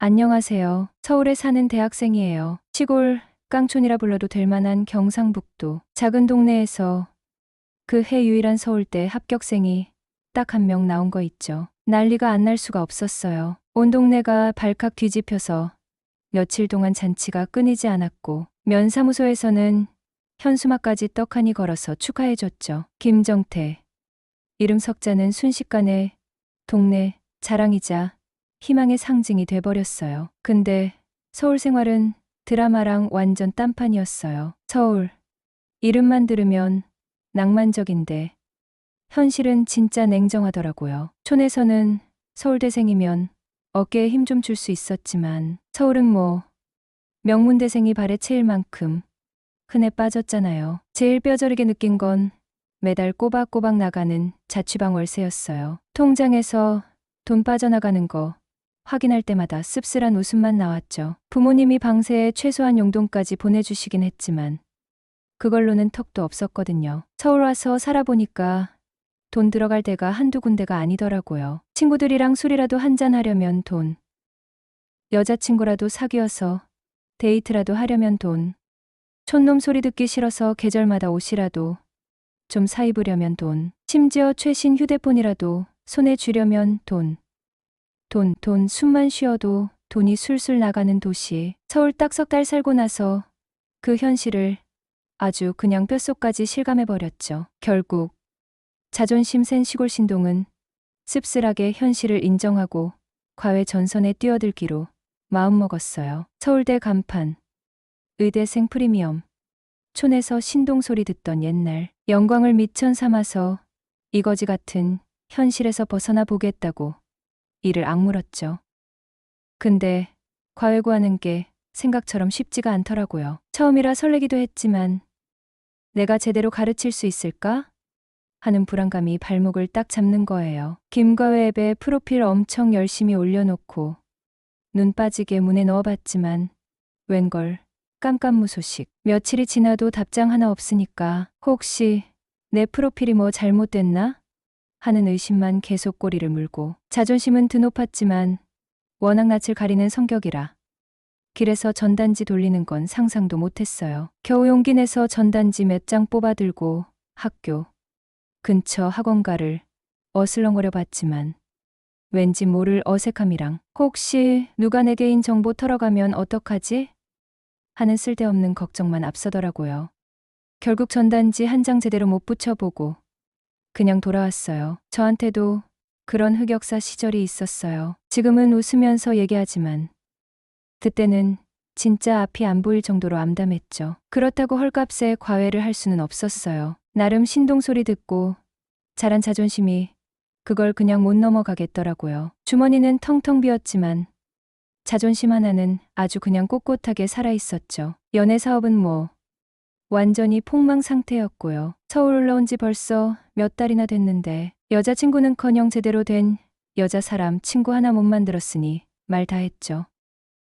안녕하세요. 서울에 사는 대학생이에요. 시골 깡촌이라 불러도 될 만한 경상북도 작은 동네에서 그 해 유일한 서울대 합격생이 딱 한 명 나온 거 있죠. 난리가 안 날 수가 없었어요. 온 동네가 발칵 뒤집혀서 며칠 동안 잔치가 끊이지 않았고 면사무소에서는 현수막까지 떡하니 걸어서 축하해줬죠. 김정태. 이름 석자는 순식간에 동네 자랑이자 희망의 상징이 돼버렸어요. 근데 서울 생활은 드라마랑 완전 딴판이었어요. 서울. 이름만 들으면 낭만적인데 현실은 진짜 냉정하더라고요. 촌에서는 서울대생이면 어깨에 힘 좀 줄 수 있었지만 서울은 뭐 명문대생이 발에 채일 만큼 흔해 빠졌잖아요. 제일 뼈저리게 느낀 건 매달 꼬박꼬박 나가는 자취방 월세였어요. 통장에서 돈 빠져나가는 거 확인할 때마다 씁쓸한 웃음만 나왔죠. 부모님이 방세에 최소한 용돈까지 보내주시긴 했지만 그걸로는 턱도 없었거든요. 서울 와서 살아보니까 돈 들어갈 데가 한두 군데가 아니더라고요. 친구들이랑 술이라도 한잔 하려면 돈, 여자친구라도 사귀어서 데이트라도 하려면 돈, 촌놈 소리 듣기 싫어서 계절마다 옷이라도 좀 사 입으려면 돈, 심지어 최신 휴대폰이라도 손에 쥐려면 돈, 숨만 쉬어도 돈이 술술 나가는 도시. 서울 딱 석 달 살고 나서 그 현실을 아주 그냥 뼛속까지 실감해버렸죠. 결국 자존심 센 시골 신동은 씁쓸하게 현실을 인정하고 과외 전선에 뛰어들기로 마음먹었어요. 서울대 간판, 의대생 프리미엄, 촌에서 신동 소리 듣던 옛날 영광을 미천 삼아서 이거지 같은 현실에서 벗어나 보겠다고 이를 악물었죠. 근데 과외 구하는 게 생각처럼 쉽지가 않더라고요. 처음이라 설레기도 했지만 내가 제대로 가르칠 수 있을까? 하는 불안감이 발목을 딱 잡는 거예요. 김과외 앱에 프로필 엄청 열심히 올려놓고 눈 빠지게 문에 넣어봤지만 웬걸 깜깜무소식. 며칠이 지나도 답장 하나 없으니까 혹시 내 프로필이 뭐 잘못됐나? 하는 의심만 계속 꼬리를 물고 자존심은 드높았지만 워낙 낯을 가리는 성격이라 길에서 전단지 돌리는 건 상상도 못했어요. 겨우 용기 내서 전단지 몇 장 뽑아들고 학교 근처 학원가를 어슬렁거려 봤지만 왠지 모를 어색함이랑 혹시 누가 내 개인 정보 털어가면 어떡하지? 하는 쓸데없는 걱정만 앞서더라고요. 결국 전단지 한 장 제대로 못 붙여보고 그냥 돌아왔어요. 저한테도 그런 흑역사 시절이 있었어요. 지금은 웃으면서 얘기하지만 그때는 진짜 앞이 안 보일 정도로 암담했죠. 그렇다고 헐값에 과외를 할 수는 없었어요. 나름 신동 소리 듣고 자란 자존심이 그걸 그냥 못 넘어가겠더라고요. 주머니는 텅텅 비었지만 자존심 하나는 아주 그냥 꼿꼿하게 살아있었죠. 연애 사업은 뭐 완전히 폭망 상태였고요. 서울 올라온 지 벌써 몇 달이나 됐는데 여자친구는커녕 제대로 된 여자 사람 친구 하나 못 만들었으니 말 다 했죠.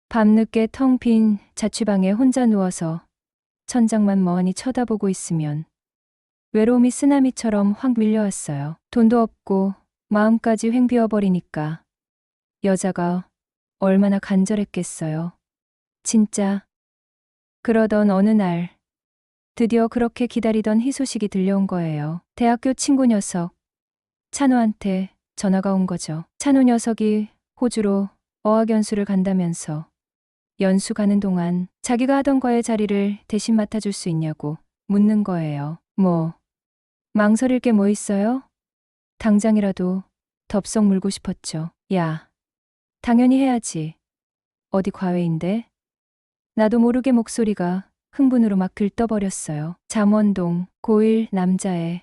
밤늦게 텅 빈 자취방에 혼자 누워서 천장만 멍하니 쳐다보고 있으면 외로움이 쓰나미처럼 확 밀려왔어요. 돈도 없고 마음까지 횡 비워버리니까 여자가 얼마나 간절했겠어요. 진짜. 그러던 어느 날 드디어 그렇게 기다리던 희소식이 들려온 거예요. 대학교 친구 녀석 찬우한테 전화가 온 거죠. 찬우 녀석이 호주로 어학연수를 간다면서 연수 가는 동안 자기가 하던 과외 자리를 대신 맡아줄 수 있냐고 묻는 거예요. 뭐 망설일 게 뭐 있어요? 당장이라도 덥석 물고 싶었죠. 야, 당연히 해야지. 어디 과외인데? 나도 모르게 목소리가 흥분으로 막 들떠버렸어요. 잠원동 고1 남자애.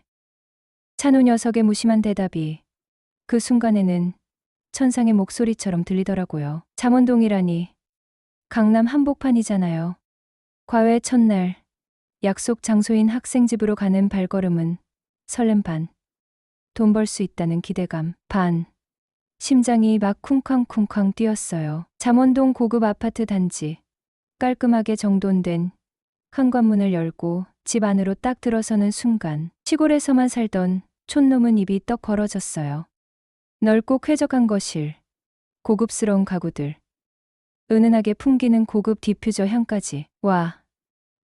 찬우 녀석의 무심한 대답이 그 순간에는 천상의 목소리처럼 들리더라고요. 잠원동이라니 강남 한복판이잖아요. 과외 첫날 약속 장소인 학생 집으로 가는 발걸음은 설렘 반, 돈 벌 수 있다는 기대감 반, 심장이 막 쿵쾅쿵쾅 뛰었어요. 잠원동 고급 아파트 단지, 깔끔하게 정돈된 현관문을 열고 집 안으로 딱 들어서는 순간 시골에서만 살던 촌놈은 입이 떡 벌어졌어요. 넓고 쾌적한 거실, 고급스러운 가구들, 은은하게 풍기는 고급 디퓨저 향까지. 와,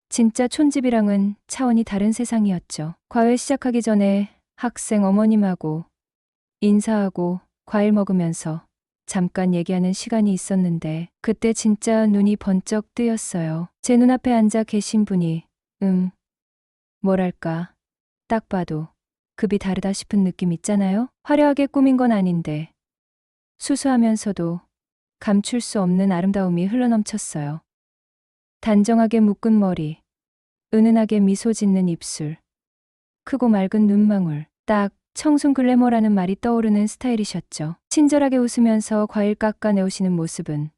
진짜 촌집이랑은 차원이 다른 세상이었죠. 과외 시작하기 전에 학생 어머님하고 인사하고 과일 먹으면서 잠깐 얘기하는 시간이 있었는데 그때 진짜 눈이 번쩍 뜨였어요. 제 눈앞에 앉아 계신 분이 뭐랄까 딱 봐도 급이 다르다 싶은 느낌 있잖아요. 화려하게 꾸민 건 아닌데 수수하면서도 감출 수 없는 아름다움이 흘러넘쳤어요. 단정하게 묶은 머리, 은은하게 미소 짓는 입술, 크고 맑은 눈망울, 딱 청순 글래머라는 말이 떠오르는 스타일이셨죠. 친절하게 웃으면서 과일 깎아내오시는 모습은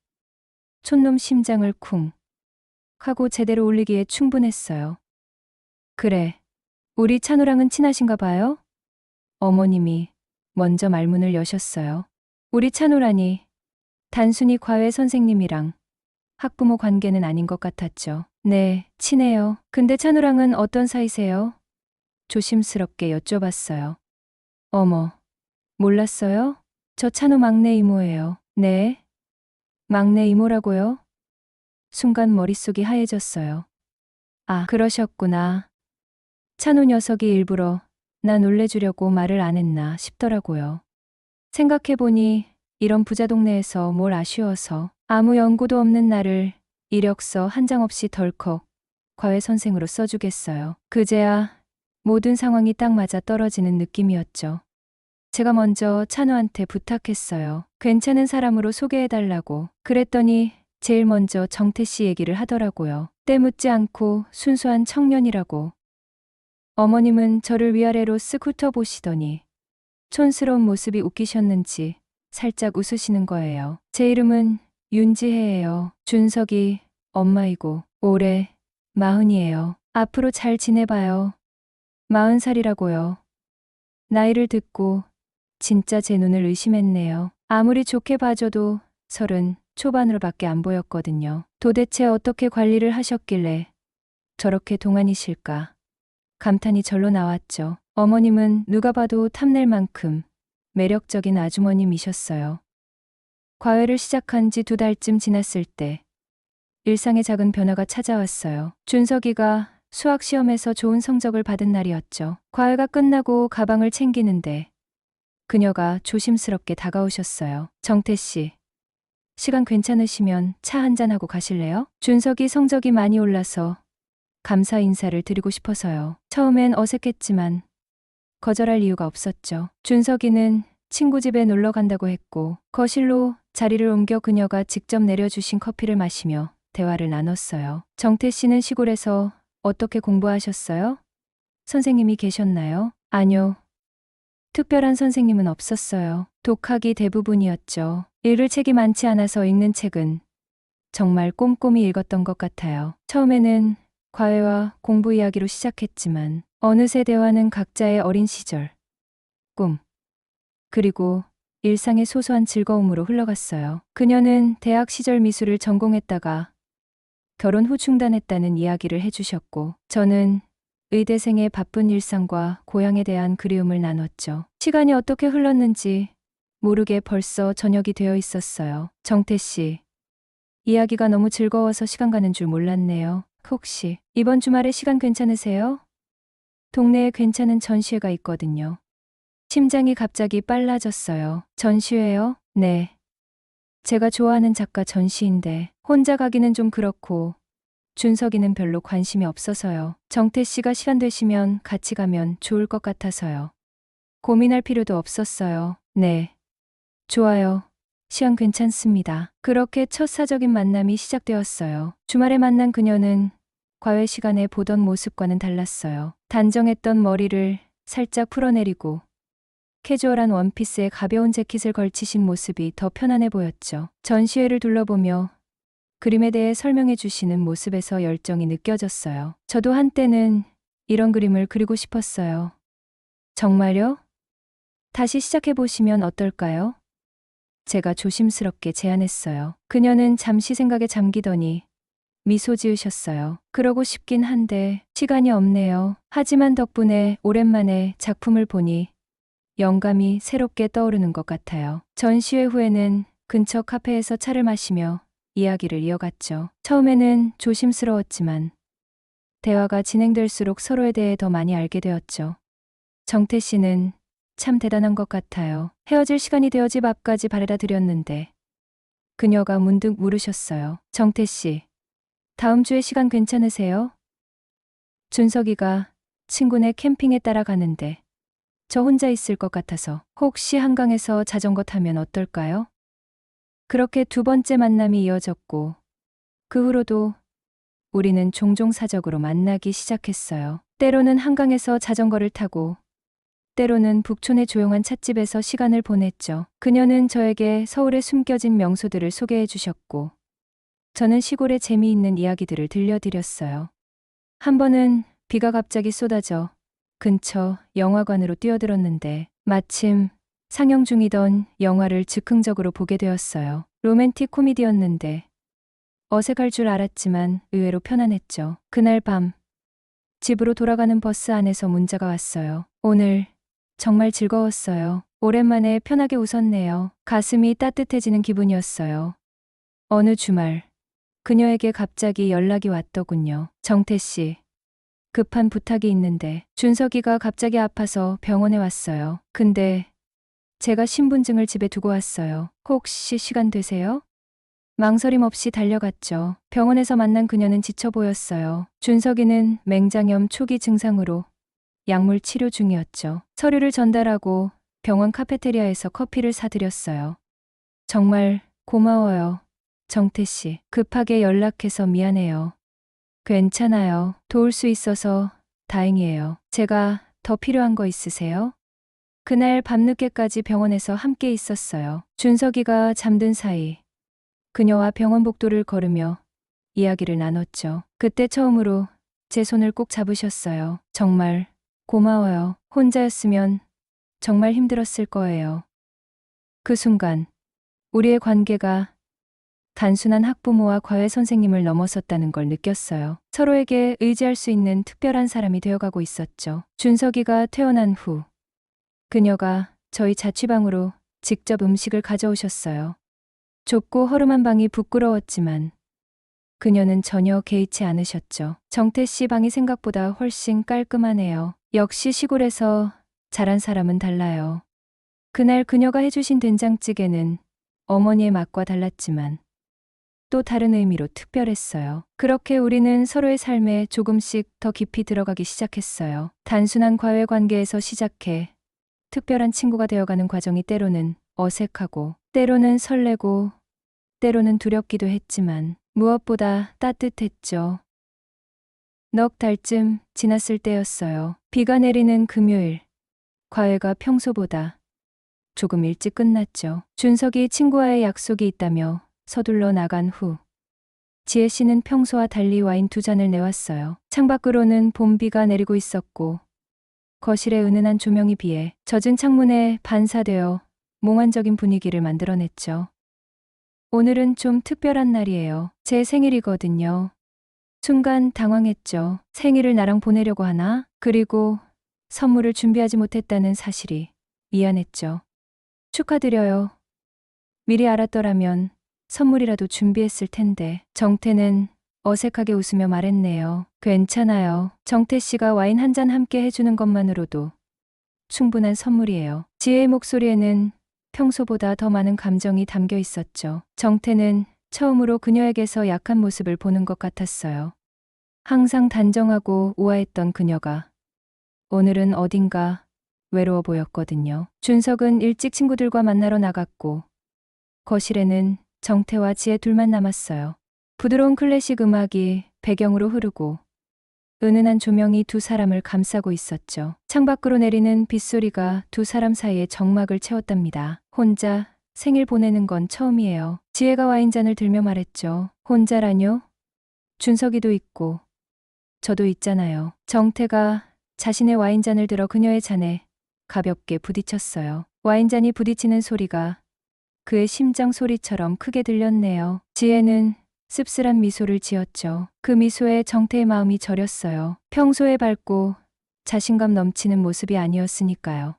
촌놈 심장을 쿵 하고 제대로 울리기에 충분했어요. 그래, 우리 찬우랑은 친하신가 봐요? 어머님이 먼저 말문을 여셨어요. 우리 찬우라니 단순히 과외 선생님이랑 학부모 관계는 아닌 것 같았죠. 네, 친해요. 근데 찬우랑은 어떤 사이세요? 조심스럽게 여쭤봤어요. 어머, 몰랐어요? 저 찬우 막내 이모예요. 네? 막내 이모라고요? 순간 머릿속이 하얘졌어요. 아, 그러셨구나. 찬우 녀석이 일부러 나 놀래주려고 말을 안 했나 싶더라고요. 생각해보니 이런 부자 동네에서 뭘 아쉬워서 아무 연고도 없는 나를 이력서 한 장 없이 덜컥 과외 선생으로 써주겠어요. 그제야 모든 상황이 딱 맞아 떨어지는 느낌이었죠. 제가 먼저 찬우한테 부탁했어요. 괜찮은 사람으로 소개해달라고. 그랬더니 제일 먼저 정태 씨 얘기를 하더라고요. 때 묻지 않고 순수한 청년이라고. 어머님은 저를 위아래로 쓱 훑어보시더니 촌스러운 모습이 웃기셨는지 살짝 웃으시는 거예요. 제 이름은 윤지혜예요. 준석이 엄마이고 올해 40이에요. 앞으로 잘 지내봐요. 40살이라고요. 나이를 듣고 진짜 제 눈을 의심했네요. 아무리 좋게 봐줘도 30 초반으로밖에 안 보였거든요. 도대체 어떻게 관리를 하셨길래 저렇게 동안이실까? 감탄이 절로 나왔죠. 어머님은 누가 봐도 탐낼 만큼 매력적인 아주머님이셨어요. 과외를 시작한 지 2달쯤 지났을 때 일상의 작은 변화가 찾아왔어요. 준석이가 수학 시험에서 좋은 성적을 받은 날이었죠. 과외가 끝나고 가방을 챙기는데 그녀가 조심스럽게 다가오셨어요. 정태 씨, 시간 괜찮으시면 차 한잔하고 가실래요? 준석이 성적이 많이 올라서 감사 인사를 드리고 싶어서요. 처음엔 어색했지만 거절할 이유가 없었죠. 준석이는 친구 집에 놀러 간다고 했고 거실로 자리를 옮겨 그녀가 직접 내려주신 커피를 마시며 대화를 나눴어요. 정태 씨는 시골에서 어떻게 공부하셨어요? 선생님이 계셨나요? 아니요. 특별한 선생님은 없었어요. 독학이 대부분이었죠. 읽을 책이 많지 않아서 읽는 책은 정말 꼼꼼히 읽었던 것 같아요. 처음에는 과외와 공부 이야기로 시작했지만 어느새 대화는 각자의 어린 시절, 꿈, 그리고 일상의 소소한 즐거움으로 흘러갔어요. 그녀는 대학 시절 미술을 전공했다가 결혼 후 중단했다는 이야기를 해주셨고 저는 의대생의 바쁜 일상과 고향에 대한 그리움을 나눴죠. 시간이 어떻게 흘렀는지 모르게 벌써 저녁이 되어 있었어요. 정태 씨, 이야기가 너무 즐거워서 시간 가는 줄 몰랐네요. 혹시 이번 주말에 시간 괜찮으세요? 동네에 괜찮은 전시회가 있거든요. 심장이 갑자기 빨라졌어요. 전시회요? 네. 제가 좋아하는 작가 전시인데 혼자 가기는 좀 그렇고 준석이는 별로 관심이 없어서요. 정태 씨가 시간 되시면 같이 가면 좋을 것 같아서요. 고민할 필요도 없었어요. 네. 좋아요. 시간 괜찮습니다. 그렇게 첫 사적인 만남이 시작되었어요. 주말에 만난 그녀는 과외 시간에 보던 모습과는 달랐어요. 단정했던 머리를 살짝 풀어내리고 캐주얼한 원피스에 가벼운 재킷을 걸치신 모습이 더 편안해 보였죠. 전시회를 둘러보며 그림에 대해 설명해 주시는 모습에서 열정이 느껴졌어요. 저도 한때는 이런 그림을 그리고 싶었어요. 정말요? 다시 시작해 보시면 어떨까요? 제가 조심스럽게 제안했어요. 그녀는 잠시 생각에 잠기더니 미소 지으셨어요. 그러고 싶긴 한데 시간이 없네요. 하지만 덕분에 오랜만에 작품을 보니 영감이 새롭게 떠오르는 것 같아요. 전시회 후에는 근처 카페에서 차를 마시며 이야기를 이어갔죠. 처음에는 조심스러웠지만 대화가 진행될수록 서로에 대해 더 많이 알게 되었죠. 정태 씨는 참 대단한 것 같아요. 헤어질 시간이 되어 집 앞까지 바래다 드렸는데 그녀가 문득 물으셨어요. 정태 씨, 다음 주에 시간 괜찮으세요? 준석이가 친구네 캠핑에 따라가는데 저 혼자 있을 것 같아서 혹시 한강에서 자전거 타면 어떨까요? 그렇게 두 번째 만남이 이어졌고 그 후로도 우리는 종종 사적으로 만나기 시작했어요. 때로는 한강에서 자전거를 타고 때로는 북촌의 조용한 찻집에서 시간을 보냈죠. 그녀는 저에게 서울의 숨겨진 명소들을 소개해 주셨고 저는 시골의 재미있는 이야기들을 들려드렸어요. 한 번은 비가 갑자기 쏟아져 근처 영화관으로 뛰어들었는데 마침 상영 중이던 영화를 즉흥적으로 보게 되었어요. 로맨틱 코미디였는데 어색할 줄 알았지만 의외로 편안했죠. 그날 밤 집으로 돌아가는 버스 안에서 문자가 왔어요. 오늘 정말 즐거웠어요. 오랜만에 편하게 웃었네요. 가슴이 따뜻해지는 기분이었어요. 어느 주말 그녀에게 갑자기 연락이 왔더군요. 정태 씨, 급한 부탁이 있는데 준석이가 갑자기 아파서 병원에 왔어요. 근데 제가 신분증을 집에 두고 왔어요. 혹시 시간 되세요? 망설임 없이 달려갔죠. 병원에서 만난 그녀는 지쳐 보였어요. 준석이는 맹장염 초기 증상으로 약물 치료 중이었죠. 서류를 전달하고 병원 카페테리아에서 커피를 사드렸어요. 정말 고마워요. 정태 씨, 급하게 연락해서 미안해요. 괜찮아요. 도울 수 있어서 다행이에요. 제가 더 필요한 거 있으세요? 그날 밤늦게까지 병원에서 함께 있었어요. 준석이가 잠든 사이 그녀와 병원 복도를 걸으며 이야기를 나눴죠. 그때 처음으로 제 손을 꼭 잡으셨어요. 정말 고마워요. 혼자였으면 정말 힘들었을 거예요. 그 순간 우리의 관계가 단순한 학부모와 과외 선생님을 넘어섰다는 걸 느꼈어요. 서로에게 의지할 수 있는 특별한 사람이 되어가고 있었죠. 준석이가 퇴원한 후 그녀가 저희 자취방으로 직접 음식을 가져오셨어요. 좁고 허름한 방이 부끄러웠지만 그녀는 전혀 개의치 않으셨죠. 정태 씨 방이 생각보다 훨씬 깔끔하네요. 역시 시골에서 자란 사람은 달라요. 그날 그녀가 해주신 된장찌개는 어머니의 맛과 달랐지만 또 다른 의미로 특별했어요. 그렇게 우리는 서로의 삶에 조금씩 더 깊이 들어가기 시작했어요. 단순한 과외 관계에서 시작해 특별한 친구가 되어가는 과정이 때로는 어색하고 때로는 설레고 때로는 두렵기도 했지만 무엇보다 따뜻했죠. 넉 달쯤 지났을 때였어요. 비가 내리는 금요일. 과외가 평소보다 조금 일찍 끝났죠. 준석이 친구와의 약속이 있다며 서둘러 나간 후 지혜 씨는 평소와 달리 와인 두 잔을 내왔어요. 창밖으로는 봄비가 내리고 있었고 거실의 은은한 조명이 비해 젖은 창문에 반사되어 몽환적인 분위기를 만들어냈죠. 오늘은 좀 특별한 날이에요. 제 생일이거든요. 순간 당황했죠. 생일을 나랑 보내려고 하나? 그리고 선물을 준비하지 못했다는 사실이 미안했죠. 축하드려요. 미리 알았더라면 선물이라도 준비했을 텐데. 정태는 어색하게 웃으며 말했네요. 괜찮아요. 정태 씨가 와인 한 잔 함께 해주는 것만으로도 충분한 선물이에요. 지혜의 목소리에는 평소보다 더 많은 감정이 담겨 있었죠. 정태는 처음으로 그녀에게서 약한 모습을 보는 것 같았어요. 항상 단정하고 우아했던 그녀가 오늘은 어딘가 외로워 보였거든요. 준석은 일찍 친구들과 만나러 나갔고 거실에는 정태와 지혜 둘만 남았어요. 부드러운 클래식 음악이 배경으로 흐르고 은은한 조명이 두 사람을 감싸고 있었죠. 창밖으로 내리는 빗소리가 두 사람 사이의 적막을 채웠답니다. 혼자 생일 보내는 건 처음이에요. 지혜가 와인잔을 들며 말했죠. 혼자라뇨? 준석이도 있고 저도 있잖아요. 정태가 자신의 와인잔을 들어 그녀의 잔에 가볍게 부딪혔어요. 와인잔이 부딪히는 소리가 그의 심장 소리처럼 크게 들렸네요. 지혜는 씁쓸한 미소를 지었죠. 그 미소에 정태의 마음이 저렸어요. 평소에 밝고 자신감 넘치는 모습이 아니었으니까요.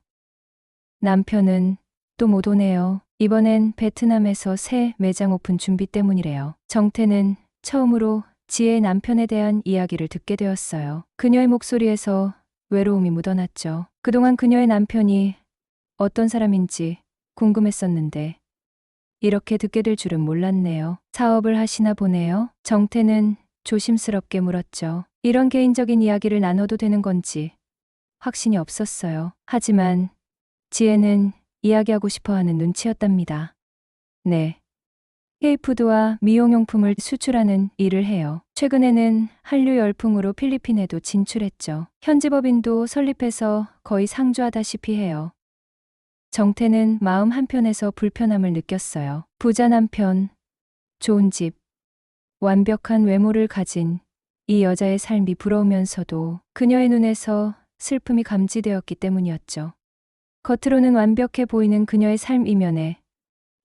남편은 또 못 오네요. 이번엔 베트남에서 새 매장 오픈 준비 때문이래요. 정태는 처음으로 지혜의 남편에 대한 이야기를 듣게 되었어요. 그녀의 목소리에서 외로움이 묻어났죠. 그동안 그녀의 남편이 어떤 사람인지 궁금했었는데 이렇게 듣게 될 줄은 몰랐네요. 사업을 하시나 보네요. 정태는 조심스럽게 물었죠. 이런 개인적인 이야기를 나눠도 되는 건지 확신이 없었어요. 하지만 지혜는 이야기하고 싶어 하는 눈치였답니다. 네. K푸드와 미용용품을 수출하는 일을 해요. 최근에는 한류 열풍으로 필리핀에도 진출했죠. 현지 법인도 설립해서 거의 상주하다시피 해요. 정태는 마음 한편에서 불편함을 느꼈어요. 부자 남편, 좋은 집, 완벽한 외모를 가진 이 여자의 삶이 부러우면서도 그녀의 눈에서 슬픔이 감지되었기 때문이었죠. 겉으로는 완벽해 보이는 그녀의 삶 이면에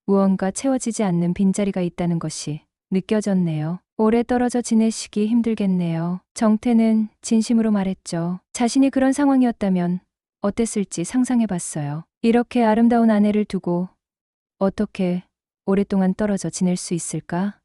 무언가 채워지지 않는 빈자리가 있다는 것이 느껴졌네요. 오래 떨어져 지내시기 힘들겠네요. 정태는 진심으로 말했죠. 자신이 그런 상황이었다면 어땠을지 상상해봤어요. 이렇게 아름다운 아내를 두고 어떻게 오랫동안 떨어져 지낼 수 있을까?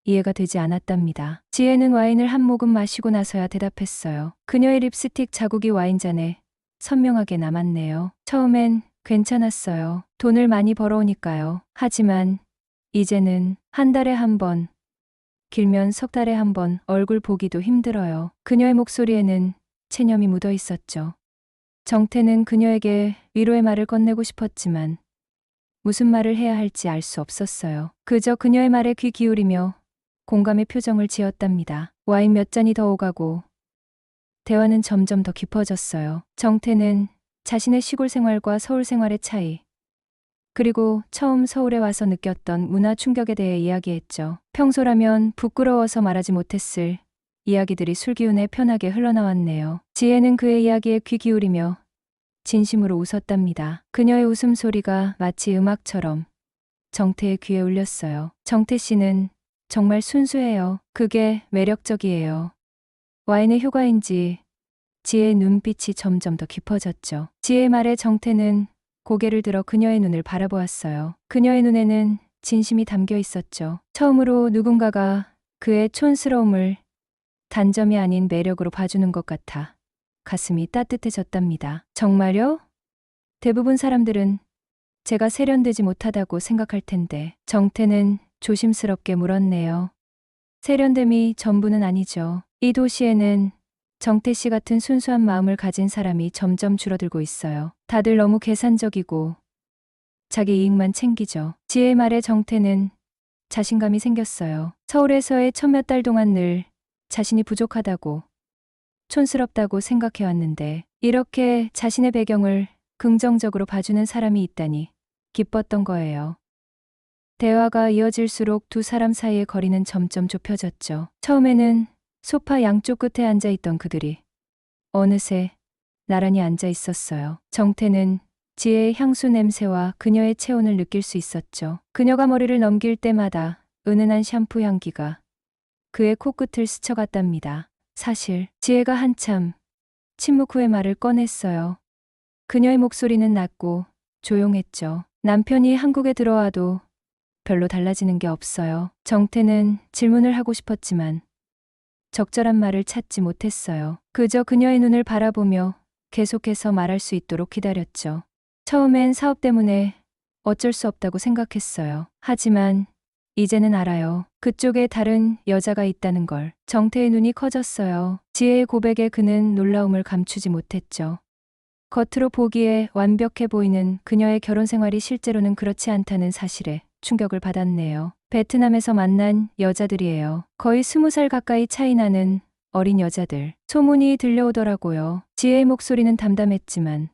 이해가 되지 않았답니다. 지혜는 와인을 한 모금 마시고 나서야 대답했어요. 그녀의 립스틱 자국이 와인잔에 선명하게 남았네요. 처음엔 괜찮았어요. 돈을 많이 벌어오니까요. 하지만 이제는 한 달에 한 번, 길면 석 달에 한 번 얼굴 보기도 힘들어요. 그녀의 목소리에는 체념이 묻어 있었죠. 정태는 그녀에게 위로의 말을 건네고 싶었지만 무슨 말을 해야 할지 알 수 없었어요. 그저 그녀의 말에 귀 기울이며 공감의 표정을 지었답니다. 와인 몇 잔이 더 오가고 대화는 점점 더 깊어졌어요. 정태는 자신의 시골 생활과 서울 생활의 차이, 그리고 처음 서울에 와서 느꼈던 문화 충격에 대해 이야기했죠. 평소라면 부끄러워서 말하지 못했을 이야기들이 술기운에 편하게 흘러나왔네요. 지혜는 그의 이야기에 귀 기울이며 진심으로 웃었답니다. 그녀의 웃음소리가 마치 음악처럼 정태의 귀에 울렸어요. 정태 씨는 정말 순수해요. 그게 매력적이에요. 와인의 효과인지 지혜의 눈빛이 점점 더 깊어졌죠. 지혜의 말에 정태는 고개를 들어 그녀의 눈을 바라보았어요. 그녀의 눈에는 진심이 담겨 있었죠. 처음으로 누군가가 그의 촌스러움을 단점이 아닌 매력으로 봐주는 것 같아 가슴이 따뜻해졌답니다. 정말요? 대부분 사람들은 제가 세련되지 못하다고 생각할 텐데 정태는 조심스럽게 물었네요. 세련됨이 전부는 아니죠. 이 도시에는 정태 씨 같은 순수한 마음을 가진 사람이 점점 줄어들고 있어요. 다들 너무 계산적이고 자기 이익만 챙기죠. 지혜의 말에 정태는 자신감이 생겼어요. 서울에서의 첫 몇 달 동안 늘 자신이 부족하다고, 촌스럽다고 생각해왔는데 이렇게 자신의 배경을 긍정적으로 봐주는 사람이 있다니 기뻤던 거예요. 대화가 이어질수록 두 사람 사이의 거리는 점점 좁혀졌죠. 처음에는 소파 양쪽 끝에 앉아있던 그들이 어느새 나란히 앉아 있었어요. 정태는 지혜의 향수 냄새와 그녀의 체온을 느낄 수 있었죠. 그녀가 머리를 넘길 때마다 은은한 샴푸 향기가 그의 코끝을 스쳐갔답니다. 사실 지혜가 한참 침묵 후에 말을 꺼냈어요. 그녀의 목소리는 낮고 조용했죠. 남편이 한국에 들어와도 별로 달라지는 게 없어요. 정태는 질문을 하고 싶었지만 적절한 말을 찾지 못했어요. 그저 그녀의 눈을 바라보며 계속해서 말할 수 있도록 기다렸죠. 처음엔 사업 때문에 어쩔 수 없다고 생각했어요. 하지만 이제는 알아요. 그쪽에 다른 여자가 있다는 걸. 정태의 눈이 커졌어요. 지혜의 고백에 그는 놀라움을 감추지 못했죠. 겉으로 보기에 완벽해 보이는 그녀의 결혼 생활이 실제로는 그렇지 않다는 사실에 충격을 받았네요. 베트남에서 만난 여자들이에요. 거의 20살 가까이 차이 나는 어린 여자들. 소문이 들려오더라고요. 지혜의 목소리는 담담했지만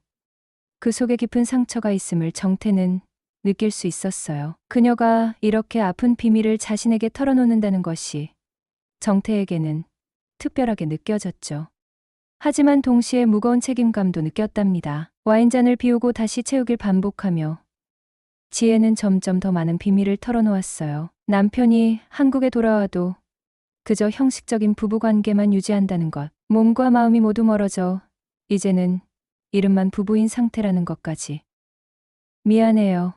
그 속에 깊은 상처가 있음을 정태는 느낄 수 있었어요. 그녀가 이렇게 아픈 비밀을 자신에게 털어놓는다는 것이 정태에게는 특별하게 느껴졌죠. 하지만 동시에 무거운 책임감도 느꼈답니다. 와인잔을 비우고 다시 채우길 반복하며 지혜는 점점 더 많은 비밀을 털어놓았어요. 남편이 한국에 돌아와도 그저 형식적인 부부관계만 유지한다는 것. 몸과 마음이 모두 멀어져 이제는 이름만 부부인 상태라는 것까지. 미안해요.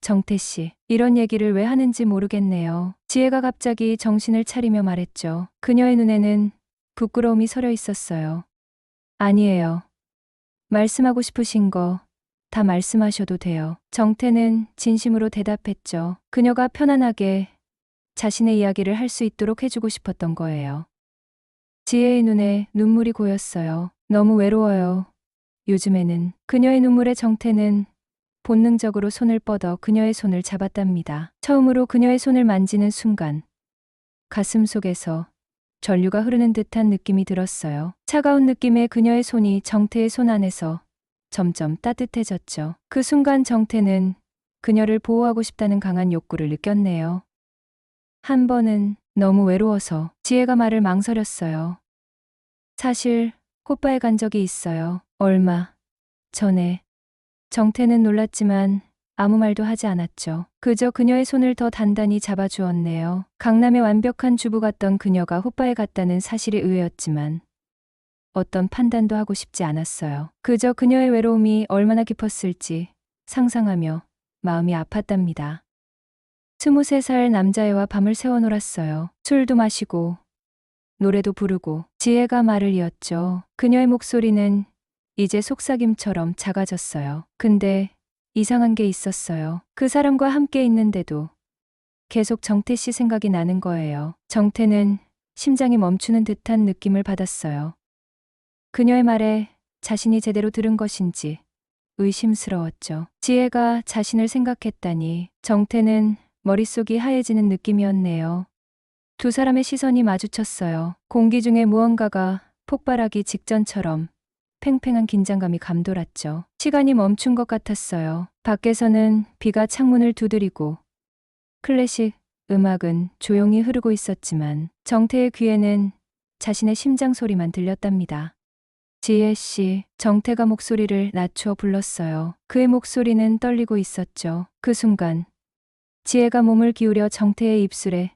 정태 씨, 이런 얘기를 왜 하는지 모르겠네요. 지혜가 갑자기 정신을 차리며 말했죠. 그녀의 눈에는 부끄러움이 서려 있었어요. 아니에요. 말씀하고 싶으신 거 다 말씀하셔도 돼요. 정태는 진심으로 대답했죠. 그녀가 편안하게 자신의 이야기를 할 수 있도록 해주고 싶었던 거예요. 지혜의 눈에 눈물이 고였어요. 너무 외로워요. 요즘에는. 그녀의 눈물에 정태는 본능적으로 손을 뻗어 그녀의 손을 잡았답니다. 처음으로 그녀의 손을 만지는 순간 가슴 속에서 전류가 흐르는 듯한 느낌이 들었어요. 차가운 느낌에 그녀의 손이 정태의 손 안에서 점점 따뜻해졌죠. 그 순간 정태는 그녀를 보호하고 싶다는 강한 욕구를 느꼈네요. 한 번은 너무 외로워서 지혜가 말을 망설였어요. 사실 호빠에 간 적이 있어요. 얼마 전에. 정태는 놀랐지만 아무 말도 하지 않았죠. 그저 그녀의 손을 더 단단히 잡아주었네요. 강남의 완벽한 주부 같던 그녀가 호빠에 갔다는 사실이 의외였지만 어떤 판단도 하고 싶지 않았어요. 그저 그녀의 외로움이 얼마나 깊었을지 상상하며 마음이 아팠답니다. 23살 남자애와 밤을 새워 놀았어요. 술도 마시고 노래도 부르고. 지혜가 말을 이었죠. 그녀의 목소리는 이제 속삭임처럼 작아졌어요. 근데 이상한 게 있었어요. 그 사람과 함께 있는데도 계속 정태 씨 생각이 나는 거예요. 정태는 심장이 멈추는 듯한 느낌을 받았어요. 그녀의 말에 자신이 제대로 들은 것인지 의심스러웠죠. 지혜가 자신을 생각했다니. 정태는 머릿속이 하얘지는 느낌이었네요. 두 사람의 시선이 마주쳤어요. 공기 중에 무언가가 폭발하기 직전처럼 팽팽한 긴장감이 감돌았죠. 시간이 멈춘 것 같았어요. 밖에서는 비가 창문을 두드리고 클래식 음악은 조용히 흐르고 있었지만 정태의 귀에는 자신의 심장 소리만 들렸답니다. 지혜 씨, 정태가 목소리를 낮추어 불렀어요. 그의 목소리는 떨리고 있었죠. 그 순간 지혜가 몸을 기울여 정태의 입술에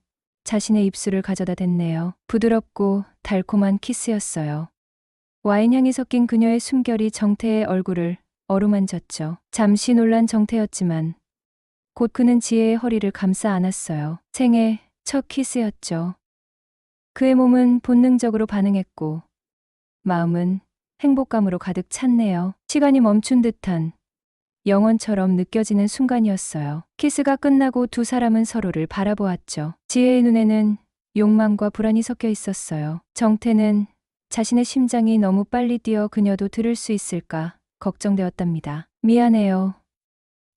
자신의 입술을 가져다 댔네요. 부드럽고 달콤한 키스였어요. 와인향이 섞인 그녀의 숨결이 정태의 얼굴을 어루만졌죠. 잠시 놀란 정태였지만 곧 그는 지혜의 허리를 감싸 안았어요. 생애 첫 키스였죠. 그의 몸은 본능적으로 반응했고 마음은 행복감으로 가득 찼네요. 시간이 멈춘 듯한 영원처럼 느껴지는 순간이었어요. 키스가 끝나고 두 사람은 서로를 바라보았죠. 지혜의 눈에는 욕망과 불안이 섞여 있었어요. 정태는 자신의 심장이 너무 빨리 뛰어 그녀도 들을 수 있을까 걱정되었답니다. 미안해요.